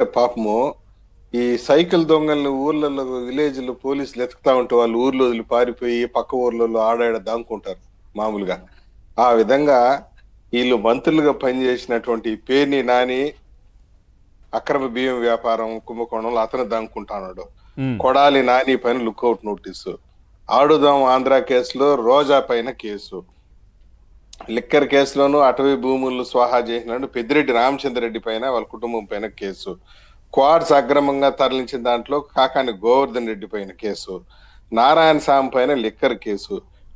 పాపము ఈ సైకిల్ దొంగల్ని ఊర్లలో విలేజ్లో పోలీసులు ఎతుకుతా ఉంటే వాళ్ళు ఊర్లో వదిలి పారిపోయి పక్క ఊర్లలో ఆడాడ దాంకుంటారు మామూలుగా. ఆ విధంగా వీళ్ళు మంత్రులుగా పనిచేసినటువంటి పేర్ని నాని అక్రమ బియ్యం వ్యాపారం కుంభకోణంలో అతను దాంకుంటాడు. ఉమ్, కొడాలి నాని పైన లుక్అవుట్ నోటీసు, ఆడుదాం ఆంధ్ర కేసులో రోజా పైన కేసు, లిక్కర్ కేసులోను అటవీ భూములు స్వాహా చేసినట్టు పెద్దిరెడ్డి రామచంద్రరెడ్డి పైన వాళ్ళ కుటుంబం పైన కేసు, క్వాడ్స్ అక్రమంగా తరలించిన దాంట్లో కాకాని గోవర్ధన్ రెడ్డి పైన కేసు, నారాయణ స్వామి పైన లిక్కర్ కేసు,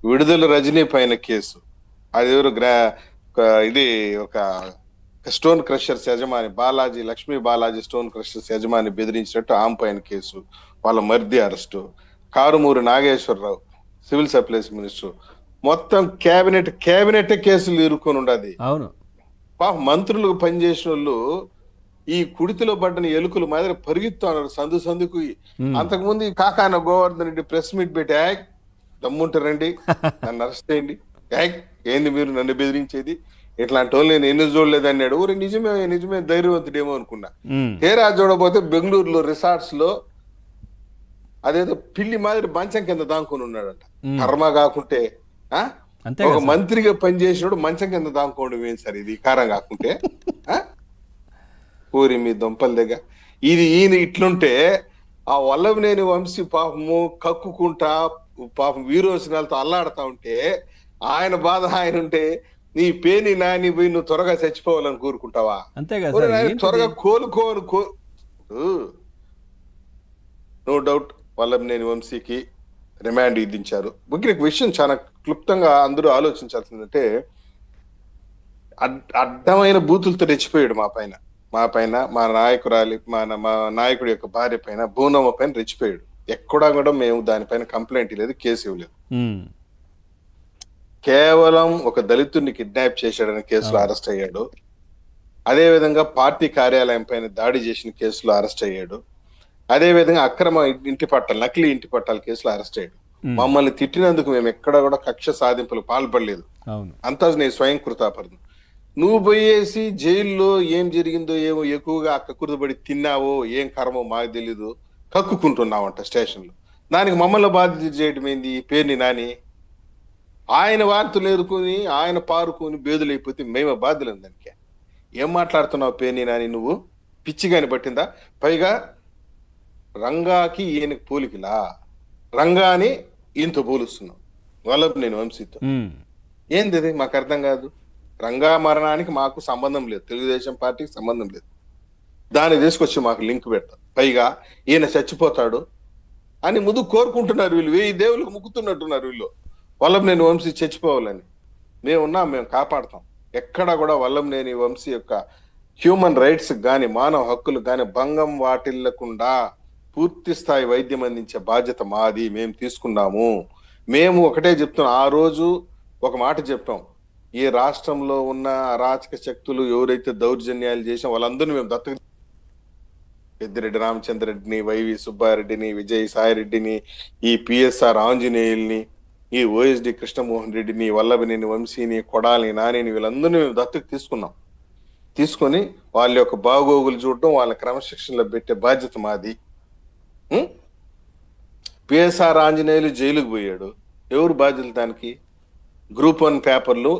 విడుదల రజనీ పైన కేసు. అది ఎవరు ఇది ఒక స్టోన్ క్రషర్స్ యజమాని బాలాజీ, లక్ష్మీ బాలాజీ స్టోన్ క్రషర్స్ యజమాని బెదిరించినట్టు ఆమె పైన కేసు, వాళ్ళ మర్ది arrest, Karumuri Nageswara Rao civil supplies minister, మొత్తం కేబినెట్ కేసులు ఇరుక్కొని ఉండదు. అవును. పాప మంత్రులకు పనిచేసిన వాళ్ళు ఈ కుడితిలో పడ్డని ఎలుకలు మాదిరి పరిగెత్తున్నారు సందు సందుకు. అంతకుముందు ఈ కాకాన గోవర్ధన్ రెడ్డి ప్రెస్ మీట్ పెట్టి దమ్ముంటారండి నన్ను అరెస్ట్ చేయండి, ఏంది మీరు నన్ను బెదిరించేది, ఇట్లాంటి వాళ్ళు నేను ఎన్ని చూడలేదు అన్నాడు. ఊరి నిజమే ధైర్యవంతుడేమో అనుకున్నా. తీరా చూడబోతే బెంగళూరులో రిసార్ట్స్ లో అదేదో పిల్లి మాదిరి మంచం కింద దాంకొని ఉన్నాడంట. కర్మ కాకుంటే ఒక మంత్రిగా పనిచేసినప్పుడు మంచం కింద దాంకోవడం ఏం సార్ ఇది కారం కాకుంటే? ఊరి మీ దొంపల దగ్గర ఇది ఈయన ఇట్లుంటే ఆ వల్లభనేని వంశీ పాపము కక్కుకుంటా పాపం వీరోచనాలతో అల్లాడుతా ఉంటే ఆయన బాధ ఆయన ఉంటే నీ పేని నాని పోయి నువ్వు త్వరగా చచ్చిపోవాలని కోరుకుంటావా? త్వరగా కోలుకోను. నో డౌట్ వల్లభనేని వంశీకి రిమాండ్ విధించారు. ముఖ్య విషయం చాలా క్లుప్తంగా అందరూ ఆలోచించాల్సిందంటే అడ్డమైన బూతులతో రెచ్చిపోయాడు మా పైన మా నాయకురాలి మా నాయకుడి యొక్క భార్య పైన భూనమ్మ పైన రెచ్చిపోయాడు. ఎక్కడా కూడా మేము దానిపైన కంప్లైంట్ లేదు, కేసు ఇవ్వలేదు. కేవలం ఒక దళితుడిని కిడ్నాప్ చేశాడని కేసులో అరెస్ట్ అయ్యాడు. అదే విధంగా పార్టీ కార్యాలయం పైన దాడి చేసిన కేసులో అరెస్ట్ అయ్యాడు. అదే విధంగా అక్రమ ఇంటి పట్టాలు, నకిలీ ఇంటి పట్టాల కేసులో అరెస్ట్ అయ్యాడు. మమ్మల్ని తిట్టినందుకు మేము ఎక్కడ కూడా కక్ష సాధింపులు పాల్పడలేదు. అంతా నేను స్వయం కృతాపరను. నువ్వు పోయేసి జైల్లో ఏం జరిగిందో ఏమో ఎక్కువగా అక్కకుర్దుబడి తిన్నావో ఏం కర్మో మాకు తెలీదు, కక్కుకుంటున్నావంట స్టేషన్ లో. దానికి మమ్మల్ని బాధ్యత చేయడం ఏంది? పేరుని నాని ఆయన వార్తలు ఎదుర్కొని ఆయన పారుకొని బేదులైపోతే మేము బాధ్యులం. దానికి ఏం మాట్లాడుతున్నావు పేరుని నాని? నువ్వు పిచ్చిగాని పట్టిందా? పైగా రంగాకి ఈయనకి పోలికలా, రంగాని ఈయనతో పోలుస్తున్నావు వల్లభనేని వంశీతో. ఏంది అది? మాకు అర్థం కాదు. రంగా మరణానికి మాకు సంబంధం లేదు, తెలుగుదేశం పార్టీకి సంబంధం లేదు. దాన్ని తీసుకొచ్చి మాకు లింక్ పెడతారు. పైగా ఈయన చచ్చిపోతాడు అని ముందు కోరుకుంటున్నారు వీళ్ళు, 1000 దేవులకు ముక్కుతున్నట్టున్నారు వీళ్ళు వల్లభనేని వంశీ చచ్చిపోవాలని. మేము కాపాడతాం. ఎక్కడా కూడా వల్లభనేని వంశీ యొక్క హ్యూమన్ రైట్స్ గాని మానవ హక్కులు గాని భంగం వాటిల్లకుండా పూర్తి స్థాయి వైద్యం అందించే బాధ్యత మాది, మేము తీసుకున్నాము. మేము ఒకటే చెప్తున్నాం, ఆ రోజు ఒక మాట చెప్పాం, ఈ రాష్ట్రంలో ఉన్న అరాచక శక్తులు ఎవరైతే దౌర్జన్యాలు చేసినా వాళ్ళందరినీ మేము దత్తత, పెద్దిరెడ్డి రామచంద్రరెడ్డిని, వైవి సుబ్బారెడ్డిని, విజయసాయిరెడ్డిని, ఈ పిఎస్ఆర్ ఆంజనేయుల్ని, ఈ ఓఎస్డి కృష్ణమోహన్ రెడ్డిని, వల్లభనేని వంశీని, కొడాలి నానిని, వీళ్ళందరినీ మేము దత్తత తీసుకున్నాం. తీసుకొని వాళ్ళ యొక్క బాగోగులు చూడటం, వాళ్ళ క్రమశిక్షణలో పెట్టే బాధ్యత మాది. పిఎస్ఆర్ ఆంజనేయులు జైలుకు పోయాడు, ఎవరు బాధ్యులు దానికి? గ్రూప్ 1 పేపర్లు